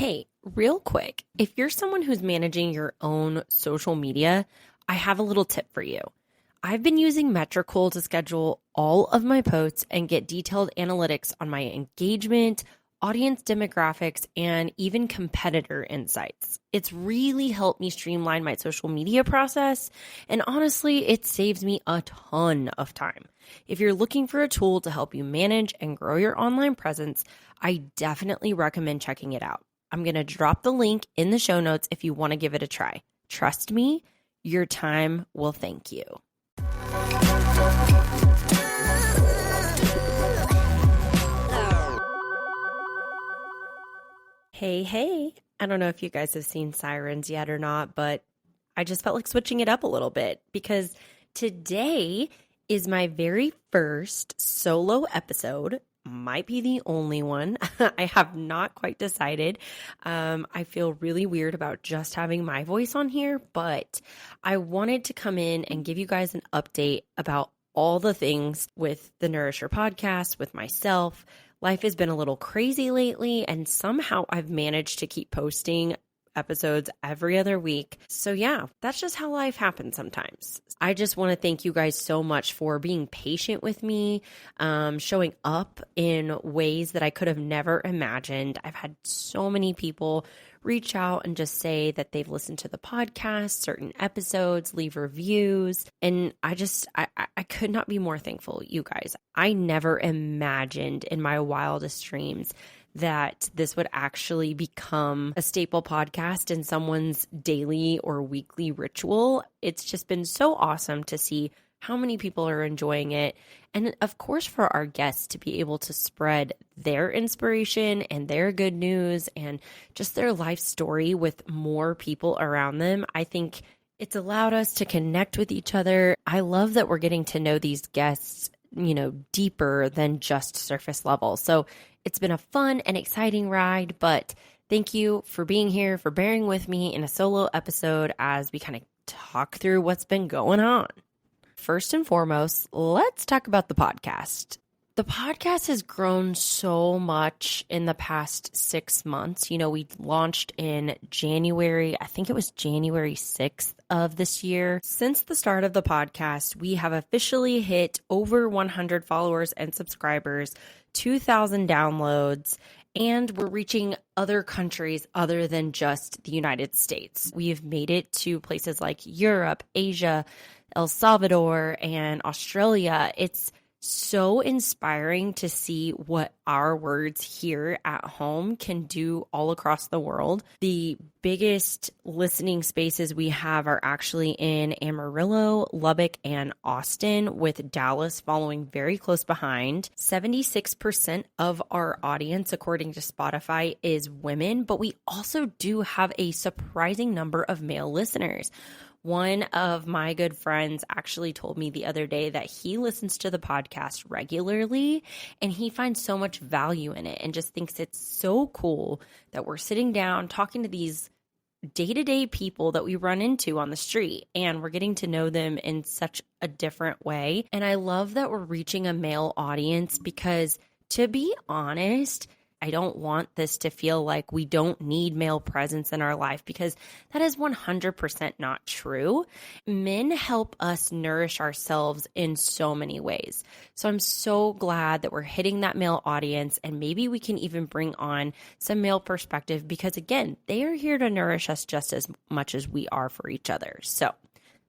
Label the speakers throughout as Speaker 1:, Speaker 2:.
Speaker 1: Hey, real quick, if you're someone who's managing your own social media, I have a little tip for you. I've been using Metricool to schedule all of my posts and get detailed analytics on my engagement, audience demographics, and even competitor insights. It's really helped me streamline my social media process, and honestly, it saves me a ton of time. If you're looking for a tool to help you manage and grow your online presence, I definitely recommend checking it out. I'm going to drop the link in the show notes if you want to give it a try. Trust me, your time will thank you. Hey, I don't know if you guys have seen Sirens yet or not, but I just felt like switching it up a little bit because today is my very first solo episode. Might be the only one. I have not quite decided. I feel really weird about just having my voice on here, but I wanted to come in and give you guys an update about all the things with the Nourisher Podcast, with myself. Life has been a little crazy lately, and somehow I've managed to keep posting episodes every other week. So yeah, that's just how life happens sometimes. I just want to thank you guys so much for being patient with me, showing up in ways that I could have never imagined. I've had so many people reach out and just say that they've listened to the podcast, certain episodes, leave reviews. And I could not be more thankful, you guys. I never imagined in my wildest dreams that this would actually become a staple podcast in someone's daily or weekly ritual. It's just been so awesome to see how many people are enjoying it. And of course, for our guests to be able to spread their inspiration and their good news and just their life story with more people around them. I think it's allowed us to connect with each other. I love that we're getting to know these guests, deeper than just surface level. So it's been a fun and exciting ride, but thank you for being here, for bearing with me in a solo episode as we kind of talk through what's been going on. First and foremost, let's talk about the podcast. The podcast has grown so much in the past 6 months. We launched in January. I think it was January 6th of this year. Since the start of the podcast, we have officially hit over 100 followers and subscribers, 2,000 downloads, and we're reaching other countries other than just the United States. We've made it to places like Europe, Asia, El Salvador, and Australia. It's so inspiring to see what our words here at home can do all across the world. The biggest listening spaces we have are actually in Amarillo, Lubbock, and Austin, with Dallas following very close behind. 76% of our audience, according to Spotify, is women, but we also do have a surprising number of male listeners. One of my good friends actually told me the other day that he listens to the podcast regularly and he finds so much value in it and just thinks it's so cool that we're sitting down talking to these day-to-day people that we run into on the street and we're getting to know them in such a different way. And I love that we're reaching a male audience because, to be honest, I don't want this to feel like we don't need male presence in our life, because that is 100% not true. Men help us nourish ourselves in so many ways. So I'm so glad that we're hitting that male audience, and maybe we can even bring on some male perspective because, again, they are here to nourish us just as much as we are for each other. So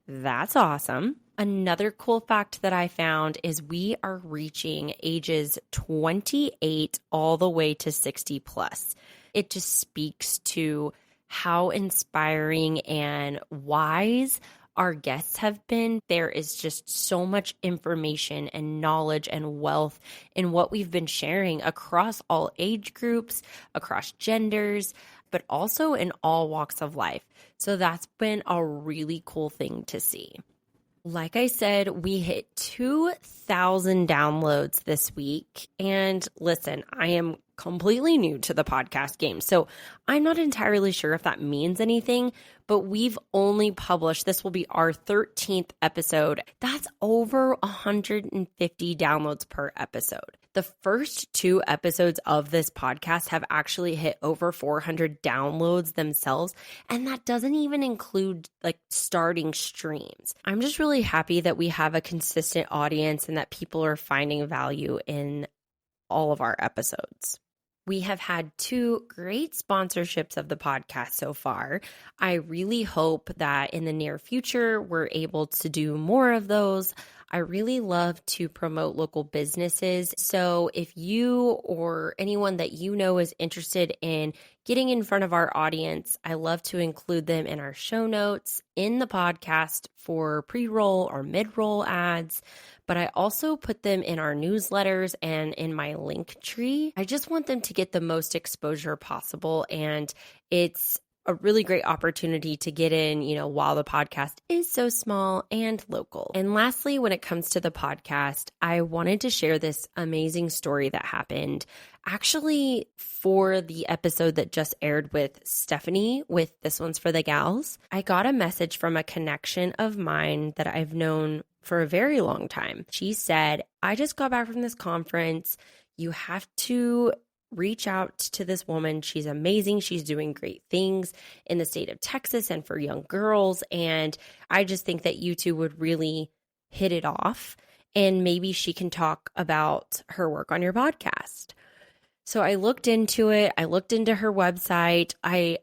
Speaker 1: that's awesome. Another cool fact that I found is we are reaching ages 28 all the way to 60 plus. It just speaks to how inspiring and wise our guests have been. There is just so much information and knowledge and wealth in what we've been sharing across all age groups, across genders, but also in all walks of life. So that's been a really cool thing to see. Like I said, we hit 2,000 downloads this week. And listen, I am completely new to the podcast game, so I'm not entirely sure if that means anything, but we've only published, this will be our 13th episode. That's over 150 downloads per episode. The first 2 episodes of this podcast have actually hit over 400 downloads themselves, and that doesn't even include like starting streams. I'm just really happy that we have a consistent audience and that people are finding value in all of our episodes. We have had 2 great sponsorships of the podcast so far. I really hope that in the near future, we're able to do more of those. I really love to promote local businesses. So if you or anyone that you know is interested in getting in front of our audience, I love to include them in our show notes, in the podcast for pre-roll or mid-roll ads. But I also put them in our newsletters and in my link tree. I just want them to get the most exposure possible. And it's a really great opportunity to get in, while the podcast is so small and local. And lastly, when it comes to the podcast, I wanted to share this amazing story that happened actually for the episode that just aired with Stephanie with This One's for the Gals. I got a message from a connection of mine that I've known for a very long time. She said, I just got back from this conference. You have to reach out to this woman. She's amazing. She's doing great things in the state of Texas and for young girls. And I just think that you two would really hit it off. And maybe she can talk about her work on your podcast. So I looked into it. I looked into her website. I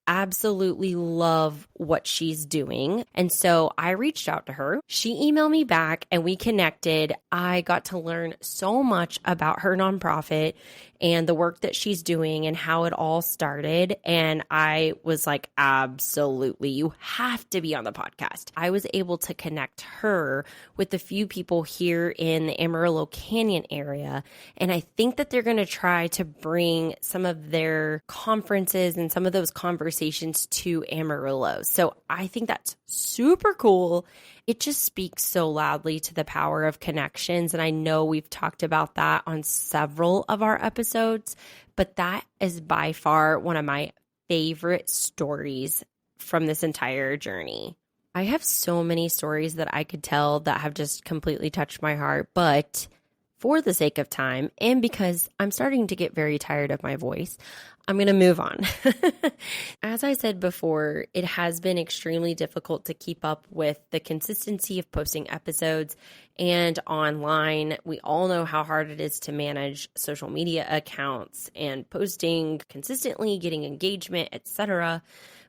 Speaker 1: absolutely love what she's doing. And so I reached out to her. She emailed me back and we connected. I got to learn so much about her nonprofit and the work that she's doing and how it all started. And I was like, absolutely, you have to be on the podcast. I was able to connect her with a few people here in the Amarillo Canyon area. And I think that they're going to try to bring some of their conferences and some of those conversations to Amarillo. So I think that's super cool. It just speaks so loudly to the power of connections. And I know we've talked about that on several of our episodes, but that is by far one of my favorite stories from this entire journey. I have so many stories that I could tell that have just completely touched my heart, but for the sake of time and because I'm starting to get very tired of my voice, I'm going to move on. As I said before, it has been extremely difficult to keep up with the consistency of posting episodes and online. We all know how hard it is to manage social media accounts and posting consistently, getting engagement, etc.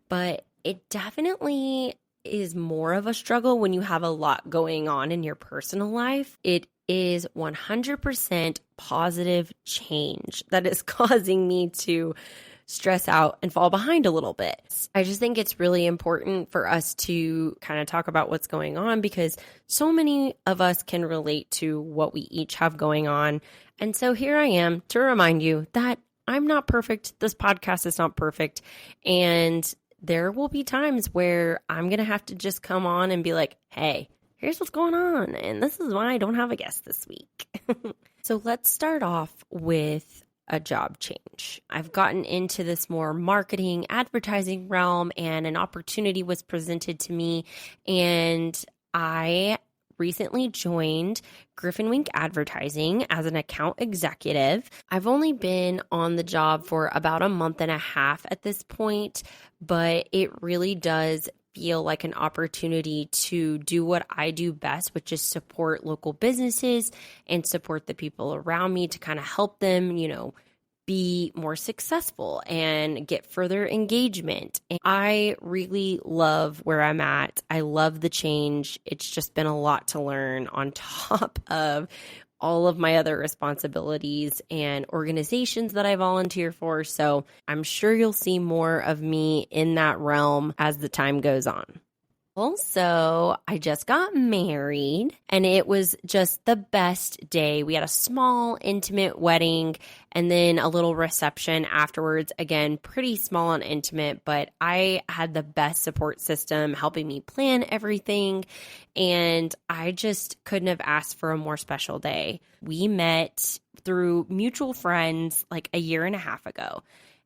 Speaker 1: But it definitely is more of a struggle when you have a lot going on in your personal life. It is 100% positive change that is causing me to stress out and fall behind a little bit. I just think it's really important for us to kind of talk about what's going on because so many of us can relate to what we each have going on. And so here I am to remind you that I'm not perfect. This podcast is not perfect. And there will be times where I'm going to have to just come on and be like, hey, here's what's going on, and this is why I don't have a guest this week. So let's start off with a job change. I've gotten into this more marketing, advertising realm, and an opportunity was presented to me, and I recently joined Griffin Wink Advertising as an account executive. I've only been on the job for about a month and a half at this point, but it really does feel like an opportunity to do what I do best, which is support local businesses and support the people around me to kind of help them, be more successful and get further engagement. And I really love where I'm at. I love the change. It's just been a lot to learn on top of all of my other responsibilities and organizations that I volunteer for. So I'm sure you'll see more of me in that realm as the time goes on. Also, I just got married and it was just the best day. We had a small, intimate wedding and then a little reception afterwards. Again, pretty small and intimate, but I had the best support system helping me plan everything. And I just couldn't have asked for a more special day. We met through mutual friends like a year and a half ago.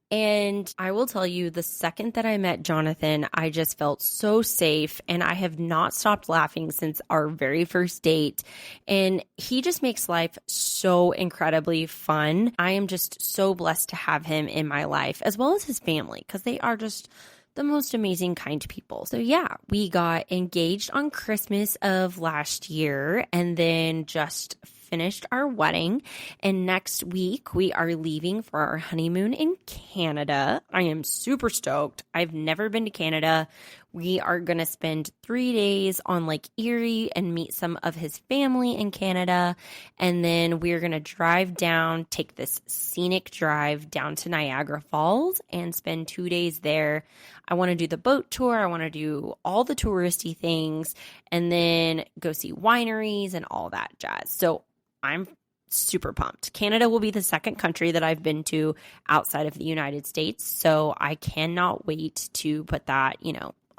Speaker 1: And I will tell you, the second that I met Jonathan, I just felt so safe, and I have not stopped laughing since our very first date. And he just makes life so incredibly fun. I am just so blessed to have him in my life, as well as his family, because they are just the most amazing, kind people. So yeah, we got engaged on Christmas of last year and then just finished our wedding. And next week we are leaving for our honeymoon in Canada. I am super stoked. I've never been to Canada. We are going to spend 3 days on Lake Erie and meet some of his family in Canada. And then we're going to drive down, take this scenic drive down to Niagara Falls and spend 2 days there. I want to do the boat tour. I want to do all the touristy things and then go see wineries and all that jazz. So I'm super pumped. Canada will be the second country that I've been to outside of the United States. So I cannot wait to put that,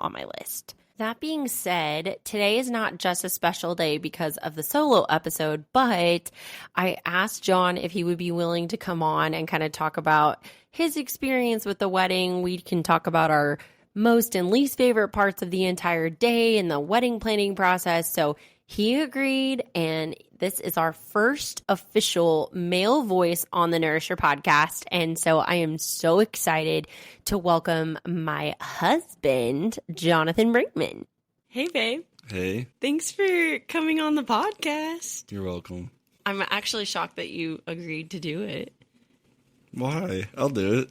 Speaker 1: on my list. That being said, today is not just a special day because of the solo episode, but I asked John if he would be willing to come on and kind of talk about his experience with the wedding. We can talk about our most and least favorite parts of the entire day and the wedding planning process. So he agreed, and this is our first official male voice on the Nourisher Podcast. And so I am so excited to welcome my husband, Jonathan Brinkman. Hey, babe.
Speaker 2: Hey.
Speaker 1: Thanks for coming on the podcast.
Speaker 2: You're welcome.
Speaker 1: I'm actually shocked that you agreed to do it.
Speaker 2: Why? I'll do it.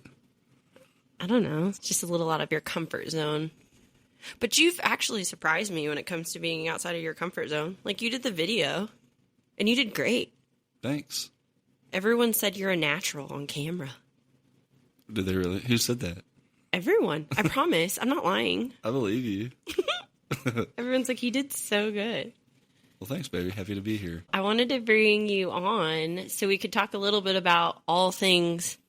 Speaker 1: I don't know. It's just a little out of your comfort zone. But you've actually surprised me when it comes to being outside of your comfort zone. Like, you did the video, and you did great.
Speaker 2: Thanks.
Speaker 1: Everyone said you're a natural on camera.
Speaker 2: Did they really? Who said that?
Speaker 1: Everyone. I promise. I'm not lying.
Speaker 2: I believe you.
Speaker 1: Everyone's like, you did so good.
Speaker 2: Well, thanks, baby. Happy to be here.
Speaker 1: I wanted to bring you on so we could talk a little bit about all things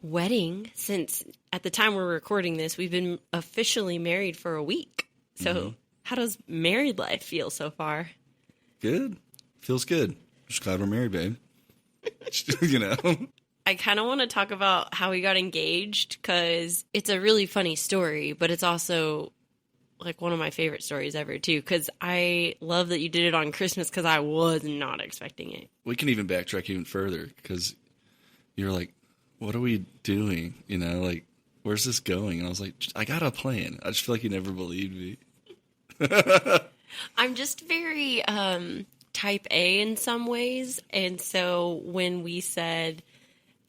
Speaker 1: wedding, since at the time we're recording this, we've been officially married for a week. So How does married life feel so far?
Speaker 2: Good. Feels good. Just glad we're married, babe.
Speaker 1: I kind of want to talk about how we got engaged because it's a really funny story, but it's also like one of my favorite stories ever too, because I love that you did it on Christmas because I was not expecting it.
Speaker 2: We can even backtrack even further because you're like, what are we doing? Where's this going? And I was like, I got a plan. I just feel like you never believed me.
Speaker 1: I'm just very type A in some ways. And so when we said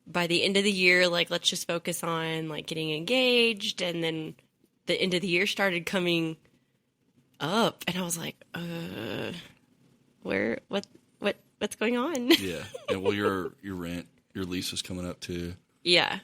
Speaker 1: by the end of the year, like, let's just focus on like getting engaged. And then the end of the year started coming up and I was like, what's going on?
Speaker 2: Yeah. And well, your lease was coming up too.
Speaker 1: Yeah.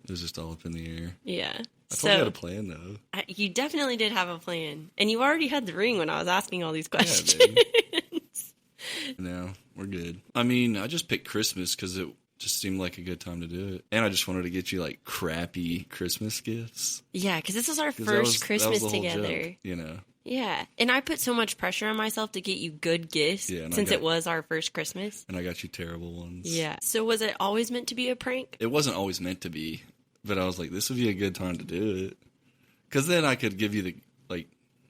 Speaker 2: It was just all up in the air.
Speaker 1: Yeah.
Speaker 2: I thought you had a plan, though.
Speaker 1: You definitely did have a plan. And you already had the ring when I was asking all these questions.
Speaker 2: Yeah, no, we're good. I mean, I just picked Christmas because it just seemed like a good time to do it. And I just wanted to get you, like, crappy Christmas gifts.
Speaker 1: Yeah, because this was our first Christmas together.
Speaker 2: Joke,
Speaker 1: Yeah, and I put so much pressure on myself to get you good gifts since it was our first Christmas.
Speaker 2: And I got you terrible ones.
Speaker 1: Yeah. So was it always meant to be a prank?
Speaker 2: It wasn't always meant to be, but I was like, this would be a good time to do it. Because then I could give you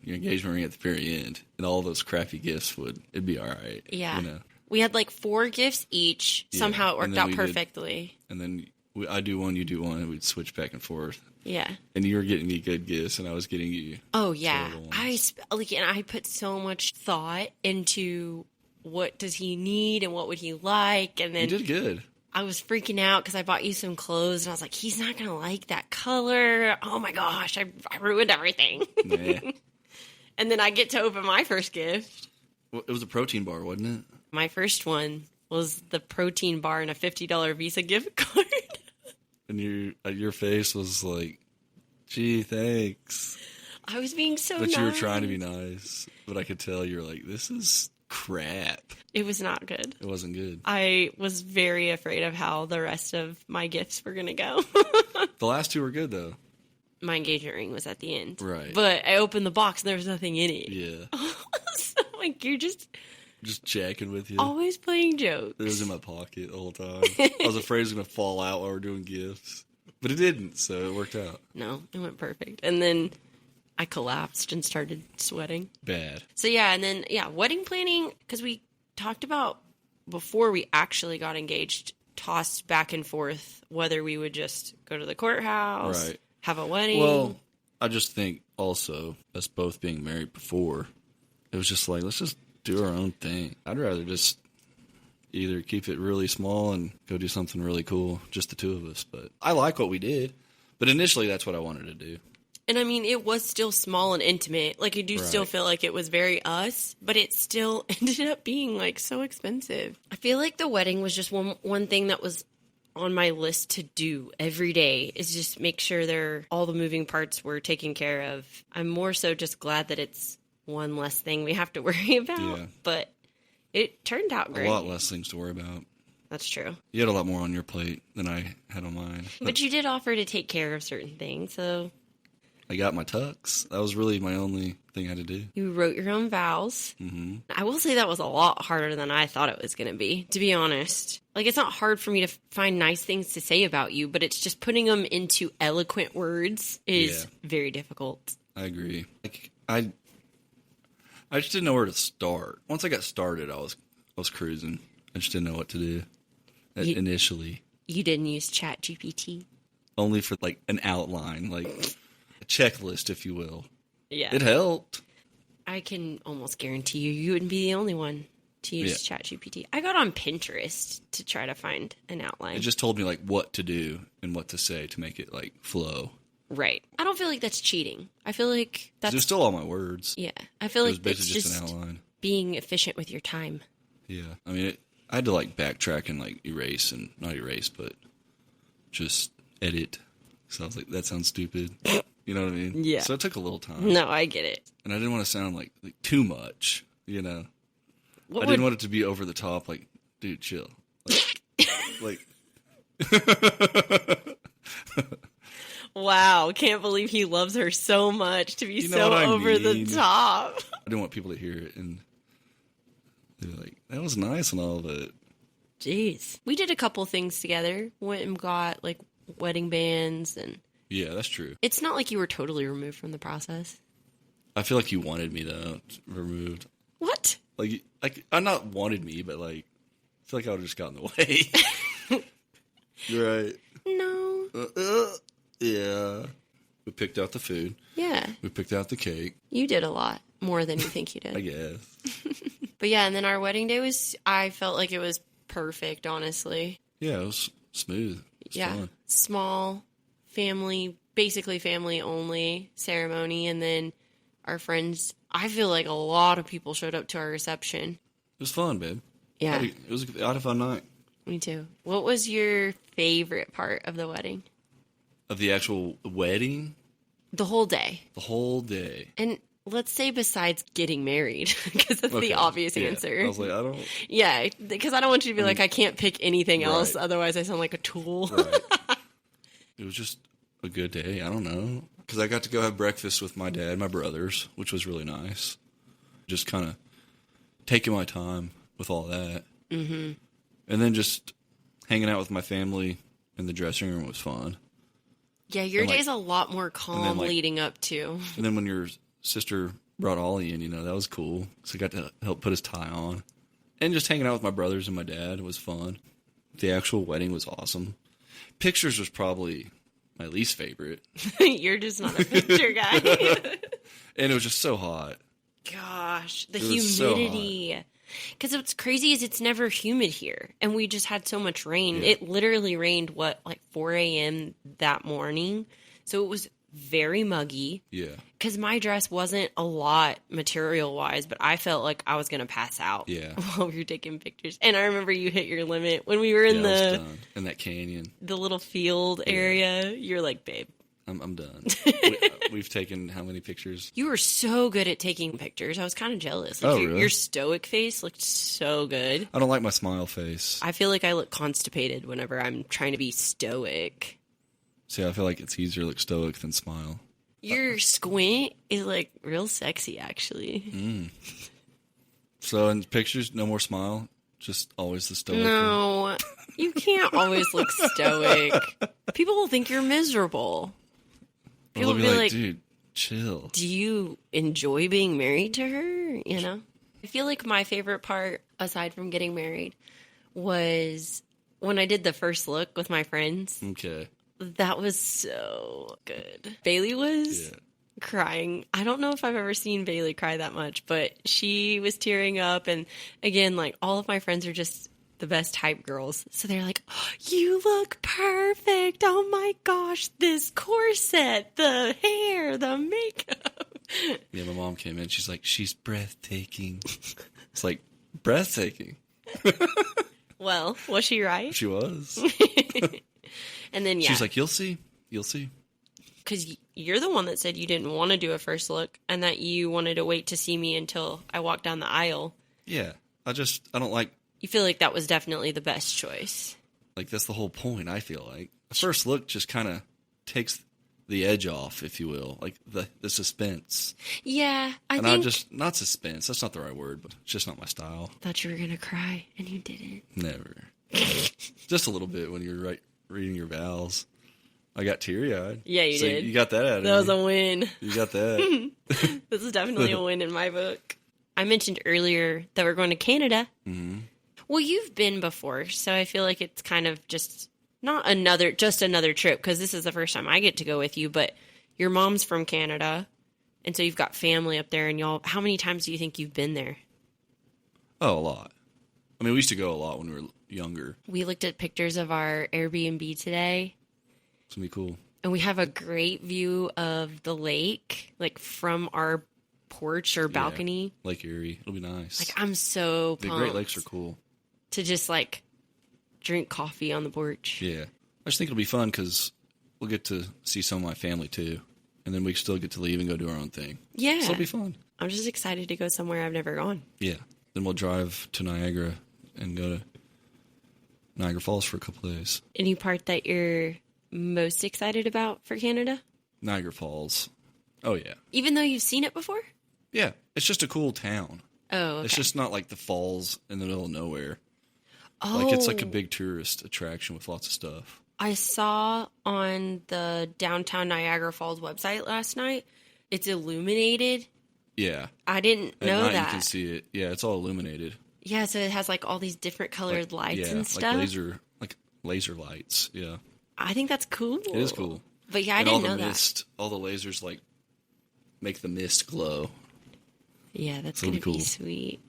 Speaker 2: your engagement ring at the very end, and all those crappy gifts it'd be all right.
Speaker 1: Yeah. We had like 4 gifts each. Yeah. Somehow it worked out perfectly.
Speaker 2: And then I do one, you do one, and we'd switch back and forth.
Speaker 1: Yeah.
Speaker 2: And you were getting me good gifts, and I was getting you.
Speaker 1: Oh, yeah. I put so much thought into what does he need and what would he like. And then
Speaker 2: you did good.
Speaker 1: I was freaking out because I bought you some clothes, and I was like, he's not going to like that color. Oh, my gosh. I ruined everything.
Speaker 2: Nah.
Speaker 1: And then I get to open my first gift.
Speaker 2: Well, it was a protein bar, wasn't it?
Speaker 1: My first one was the protein bar and a $50 Visa gift card.
Speaker 2: And your face was like, gee, thanks.
Speaker 1: I was being so nice.
Speaker 2: But you were trying to be nice. But I could tell you were like, this is crap.
Speaker 1: It was not good.
Speaker 2: It wasn't good.
Speaker 1: I was very afraid of how the rest of my gifts were going to go.
Speaker 2: The last 2 were good, though.
Speaker 1: My engagement ring was at the end.
Speaker 2: Right.
Speaker 1: But I opened the box and there was nothing in it.
Speaker 2: Yeah.
Speaker 1: So, like, you're just
Speaker 2: jacking with you.
Speaker 1: Always playing jokes.
Speaker 2: It was in my pocket the whole time. I was afraid it was going to fall out while we were doing gifts. But it didn't, so it worked out.
Speaker 1: No, it went perfect. And then I collapsed and started sweating.
Speaker 2: Bad.
Speaker 1: So yeah, and then, wedding planning, because we talked about before we actually got engaged, tossed back and forth whether we would just go to the courthouse,
Speaker 2: right,
Speaker 1: have a wedding.
Speaker 2: Well, I just think also, us both being married before, it was just like, let's just do our own thing. I'd rather just either keep it really small and go do something really cool, just the two of us. But I like what we did. But initially, that's what I wanted to do.
Speaker 1: And I mean, it was still small and intimate. Like, I do still feel like it was very us, but it still ended up being, like, so expensive. I feel like the wedding was just one thing that was on my list to do every day, is just make sure all the moving parts were taken care of. I'm more so just glad that it's one less thing we have to worry about. Yeah. But it turned out great.
Speaker 2: A lot less things to worry about.
Speaker 1: That's true.
Speaker 2: You had a lot more on your plate than I had on mine.
Speaker 1: But you did offer to take care of certain things, so...
Speaker 2: I got my tux. That was really my only thing I had to do.
Speaker 1: You wrote your own vows. Mm-hmm. I will say that was a lot harder than I thought it was going to be, to be honest. Like, it's not hard for me to find nice things to say about you, but it's just putting them into eloquent words is very difficult.
Speaker 2: I agree. Like, I just didn't know where to start. Once I got started, I was cruising. I just didn't know what to do initially. You
Speaker 1: didn't use ChatGPT?
Speaker 2: Only for, like, an outline, like... checklist, if you will.
Speaker 1: Yeah.
Speaker 2: It helped.
Speaker 1: I can almost guarantee you wouldn't be the only one to use ChatGPT. I got on Pinterest to try to find an outline.
Speaker 2: It just told me, like, what to do and what to say to make it, like, flow.
Speaker 1: Right. I don't feel like that's cheating. I feel like that's...
Speaker 2: There's still all my words.
Speaker 1: Yeah. I feel like
Speaker 2: it was basically just an outline.
Speaker 1: Being efficient with your time.
Speaker 2: Yeah. I mean, I had to, like, backtrack and, like, erase and... Not erase, but just edit. So I was like, that sounds stupid. You know what I mean?
Speaker 1: Yeah.
Speaker 2: So it took a little time.
Speaker 1: No, I get it.
Speaker 2: And I didn't want to sound like too much, you know? I didn't want it to be over the top, like, dude, chill. Like
Speaker 1: wow, can't believe he loves her so much to be so over the top.
Speaker 2: I didn't want people to hear it and they're like, that was nice and all, but...
Speaker 1: Jeez. We did a couple things together. Went and got, like, wedding bands and...
Speaker 2: Yeah, that's true.
Speaker 1: It's not like you were totally removed from the process.
Speaker 2: I feel like you wanted me, though, removed.
Speaker 1: What?
Speaker 2: Like, I not wanted me, but, like, I feel like I would have just gotten in the way. You're right.
Speaker 1: No.
Speaker 2: Yeah. We picked out the food.
Speaker 1: Yeah.
Speaker 2: We picked out the cake.
Speaker 1: You did a lot more than you think you did.
Speaker 2: I guess.
Speaker 1: But yeah, and then our wedding day I felt like it was perfect, honestly.
Speaker 2: Yeah, it was smooth. It was fun.
Speaker 1: Small, basically family only ceremony, and then our friends. I feel like a lot of people showed up to our reception.
Speaker 2: It was fun, babe.
Speaker 1: Yeah.
Speaker 2: It was a fun night.
Speaker 1: Me too. What was your favorite part of the wedding?
Speaker 2: Of the actual wedding?
Speaker 1: The whole day.
Speaker 2: The whole day.
Speaker 1: And let's say besides getting married, because that's the obvious answer.
Speaker 2: I was like, I don't...
Speaker 1: Yeah, because I don't want you to be like, I can't pick anything else, otherwise I sound like a tool.
Speaker 2: Right. It was just a good day. I don't know. Because I got to go have breakfast with my dad and my brothers, which was really nice. Just kind of taking my time with all that. Mm-hmm. And then just hanging out with my family in the dressing room was fun.
Speaker 1: Yeah, your day's a lot more calm leading up to.
Speaker 2: And then when your sister brought Ollie in, that was cool. So I got to help put his tie on. And just hanging out with my brothers and my dad was fun. The actual wedding was awesome. Pictures was probably my least favorite.
Speaker 1: You're just not a picture guy.
Speaker 2: And it was just so hot.
Speaker 1: Gosh, the humidity. Because what's crazy is it's never humid here. And we just had so much rain. Yeah. It literally rained, 4 a.m. that morning. So it was very muggy.
Speaker 2: Yeah.
Speaker 1: Because my dress wasn't a lot material-wise, but I felt like I was going to pass out while we were taking pictures. And I remember you hit your limit when we were in
Speaker 2: in that canyon.
Speaker 1: The little field area. You're like, babe.
Speaker 2: I'm done. We've taken how many pictures?
Speaker 1: You were so good at taking pictures. I was kind of jealous.
Speaker 2: Really?
Speaker 1: Your stoic face looked so good.
Speaker 2: I don't like my smile face.
Speaker 1: I feel like I look constipated whenever I'm trying to be stoic.
Speaker 2: See, I feel like it's easier to look stoic than smile.
Speaker 1: Your squint is real sexy, actually.
Speaker 2: So in pictures, no more smile? Just always the stoic.
Speaker 1: No, you can't always look stoic. People will think you're miserable.
Speaker 2: People will be like, dude, chill.
Speaker 1: Do you enjoy being married to her? You know? I feel like my favorite part, aside from getting married, was when I did the first look with my friends.
Speaker 2: Okay.
Speaker 1: That was so good. Bailey was crying. I don't know if I've ever seen Bailey cry that much, but she was tearing up. And again, like, all of my friends are just the best hype girls. So they're like, oh, you look perfect. Oh my gosh, this corset, the hair, the makeup.
Speaker 2: Yeah, my mom came in. She's like, she's breathtaking. It's like, breathtaking.
Speaker 1: Well, was she right?
Speaker 2: She was.
Speaker 1: And then,
Speaker 2: she's like, you'll see.
Speaker 1: Because you're the one that said you didn't want to do a first look and that you wanted to wait to see me until I walked down the aisle.
Speaker 2: Yeah. I don't like.
Speaker 1: You feel like that was definitely the best choice.
Speaker 2: Like, that's the whole point, I feel like. The first look just kind of takes the edge off, if you will. Like, the suspense.
Speaker 1: Yeah,
Speaker 2: I think. Not suspense. That's not the right word, but it's just not my style.
Speaker 1: Thought you were going to cry, and you didn't.
Speaker 2: Never. Just a little bit when you're reading your vows. I got teary-eyed.
Speaker 1: Yeah, you did.
Speaker 2: You got that out of me.
Speaker 1: That was a win.
Speaker 2: You got that.
Speaker 1: This is definitely a win in my book. I mentioned earlier that we're going to Canada.
Speaker 2: Mm-hmm.
Speaker 1: Well, you've been before, so I feel like it's kind of just not another trip, because this is the first time I get to go with you, but your mom's from Canada, and so you've got family up there, and y'all, how many times do you think you've been there?
Speaker 2: Oh, a lot. I mean, we used to go a lot when we were younger.
Speaker 1: We looked at pictures of our Airbnb today.
Speaker 2: It's going to be cool. And
Speaker 1: we have a great view of the lake, like from our porch or balcony.
Speaker 2: Yeah, Lake Erie. It'll be nice.
Speaker 1: Like, I'm so pumped.
Speaker 2: The Great Lakes are cool.
Speaker 1: To just, like, drink coffee on the porch.
Speaker 2: Yeah. I just think it'll be fun because we'll get to see some of my family, too. And then we still get to leave and go do our own thing.
Speaker 1: Yeah.
Speaker 2: So it'll be fun.
Speaker 1: I'm just excited to go somewhere I've never gone.
Speaker 2: Yeah. Then we'll drive to Niagara and go to Niagara Falls for a couple of days.
Speaker 1: Any part that you're most excited about for Canada?
Speaker 2: Niagara Falls. Oh, yeah.
Speaker 1: Even though you've seen it before?
Speaker 2: Yeah. It's just a cool town.
Speaker 1: Oh, okay.
Speaker 2: It's just not like the falls in the middle of nowhere.
Speaker 1: Oh.
Speaker 2: Like, it's like a big tourist attraction with lots of stuff.
Speaker 1: I saw on the downtown Niagara Falls website last night, it's illuminated.
Speaker 2: Yeah.
Speaker 1: I didn't know
Speaker 2: At night
Speaker 1: that.
Speaker 2: You can see it. Yeah, it's all illuminated.
Speaker 1: Yeah, so it has like all these different colored lights and stuff.
Speaker 2: Like laser lights. Yeah.
Speaker 1: I think that's cool.
Speaker 2: It is cool.
Speaker 1: But yeah, I didn't know that.
Speaker 2: All the lasers like make the mist glow.
Speaker 1: Yeah, that's going to be sweet.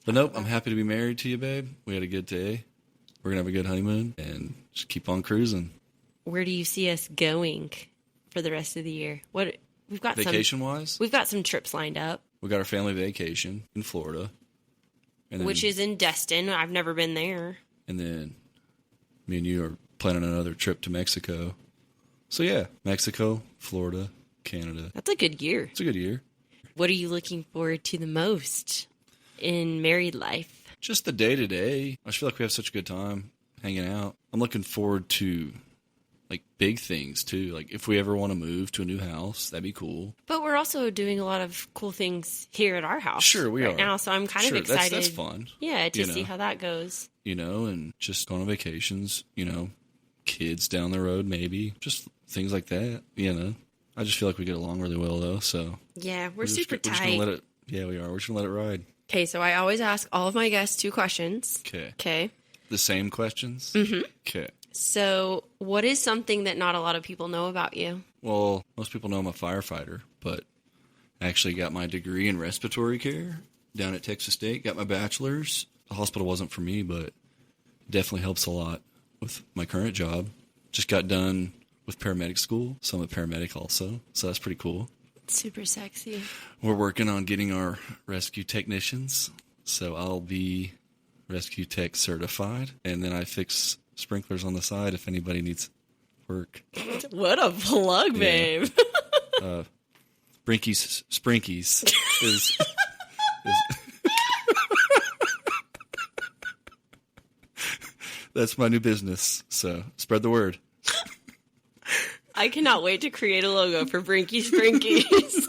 Speaker 2: But nope, I'm happy to be married to you, babe. We had a good day. We're going to have a good honeymoon and just keep on cruising.
Speaker 1: Where do you see us going for the rest of the year? We've got
Speaker 2: vacation-wise?
Speaker 1: We've got some trips lined up.
Speaker 2: We got our family vacation in Florida.
Speaker 1: Which is in Destin. I've never been there.
Speaker 2: And then me and you are planning another trip to Mexico. So yeah, Mexico, Florida, Canada.
Speaker 1: That's a good year.
Speaker 2: It's a good year.
Speaker 1: What are you looking forward to the most in married life?
Speaker 2: Just the day-to-day. I just feel like we have such a good time hanging out. I'm looking forward to, like, big things, too. Like, if we ever want to move to a new house, that'd be cool.
Speaker 1: But we're also doing a lot of cool things here at our house.
Speaker 2: Sure, we are.
Speaker 1: Now, so I'm kind of excited.
Speaker 2: That's fun.
Speaker 1: Yeah, to see how that goes.
Speaker 2: You know, and just going on vacations, you know, kids down the road, maybe. Just things like that, you know. I just feel like we get along really well, though, so.
Speaker 1: Yeah, we're super tight.
Speaker 2: We're just gonna let it, yeah, we are. We're just going to let it ride.
Speaker 1: Okay, so I always ask all of my guests 2 questions. Okay.
Speaker 2: The same questions?
Speaker 1: Mm-hmm.
Speaker 2: Okay.
Speaker 1: So, what is something that not a lot of people know about you?
Speaker 2: Well, most people know I'm a firefighter, but I actually got my degree in respiratory care down at Texas State. Got my bachelor's. The hospital wasn't for me, but it definitely helps a lot with my current job. Just got done with paramedic school, so I'm a paramedic also, so that's pretty cool.
Speaker 1: Super sexy.
Speaker 2: We're working on getting our rescue technicians, so I'll be rescue tech certified, and then I fix sprinklers on the side if anybody needs work.
Speaker 1: What a plug, babe.
Speaker 2: Brinkies Sprinkies is that's my new business, so spread the word.
Speaker 1: I cannot wait to create a logo for Brinky Sprinkies.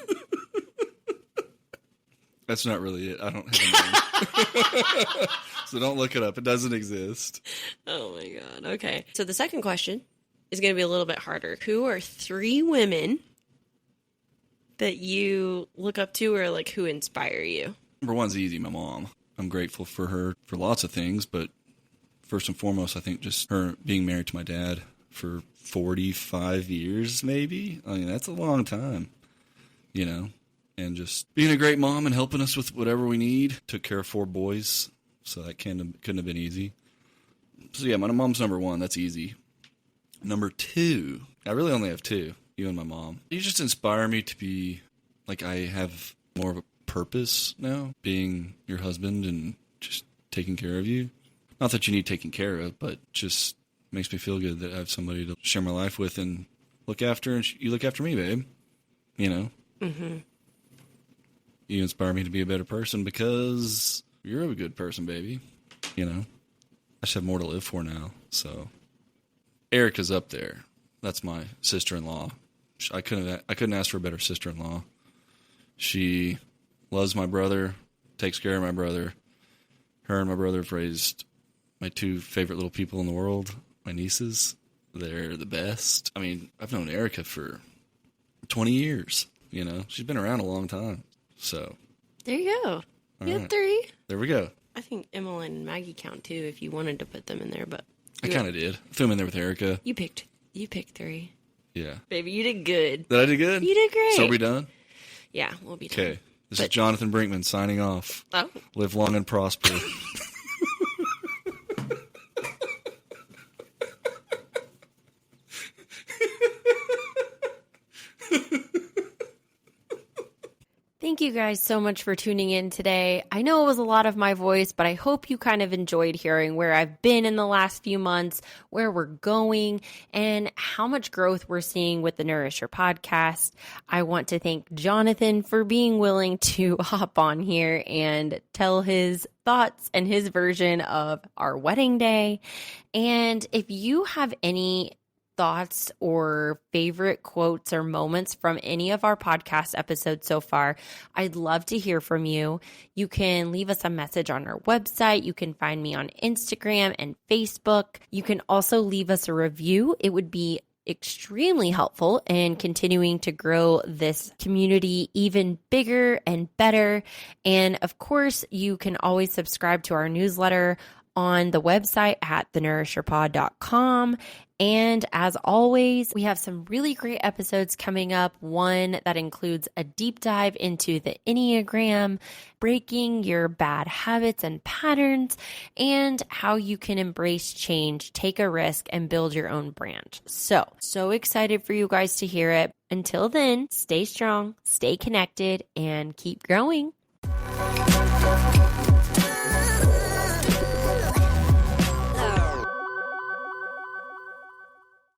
Speaker 2: That's not really it. I don't have a name. So don't look it up. It doesn't exist.
Speaker 1: Oh my God. Okay. So the second question is going to be a little bit harder. Who are 3 women that you look up to, or like who inspire you?
Speaker 2: Number one's easy, my mom. I'm grateful for her for lots of things, but first and foremost, I think just her being married to my dad for 45 years, maybe. I mean, that's a long time, you know, and just being a great mom and helping us with whatever we need. Took care of 4 boys, so that couldn't have been easy. So yeah, my mom's number one. That's easy. Number 2, I really only have 2, you and my mom. You just inspire me to be, like, I have more of a purpose now, being your husband and just taking care of you. Not that you need taking care of, but just makes me feel good that I have somebody to share my life with and look after, and you look after me, babe. You know? Mm-hmm. You inspire me to be a better person because you're a good person, baby. You know? I just have more to live for now, so. Erica's up there. That's my sister-in-law. I couldn't ask for a better sister-in-law. She loves my brother, takes care of my brother. Her and my brother have raised my 2 favorite little people in the world, my nieces. They're the best. I mean, I've known Erica for 20 years, you know. She's been around a long time, so.
Speaker 1: There you go. You have 3.
Speaker 2: There we go.
Speaker 1: I think Emily and Maggie count too if you wanted to put them in there, but.
Speaker 2: I kind of did. I threw them in there with Erica.
Speaker 1: You picked 3.
Speaker 2: Yeah.
Speaker 1: Baby, you did good.
Speaker 2: Did I do good?
Speaker 1: You did great.
Speaker 2: So are we done?
Speaker 1: Yeah, we'll be done.
Speaker 2: Okay. This is Jonathan Brinkman signing off.
Speaker 1: Oh.
Speaker 2: Live long and prosper.
Speaker 1: Thank you guys so much for tuning in today. I know it was a lot of my voice, but I hope you kind of enjoyed hearing where I've been in the last few months, where we're going, and how much growth we're seeing with the Nourisher Podcast. I want to thank Jonathan for being willing to hop on here and tell his thoughts and his version of our wedding day. And if you have any thoughts or favorite quotes or moments from any of our podcast episodes so far, I'd love to hear from you. You can leave us a message on our website. You can find me on Instagram and Facebook. You can also leave us a review. It would be extremely helpful in continuing to grow this community even bigger and better. And of course, you can always subscribe to our newsletter on the website at thenourisherpod.com. And as always, we have some really great episodes coming up. One that includes a deep dive into the Enneagram, breaking your bad habits and patterns, and how you can embrace change, take a risk, and build your own brand. So excited for you guys to hear it. Until then, stay strong, stay connected, and keep growing.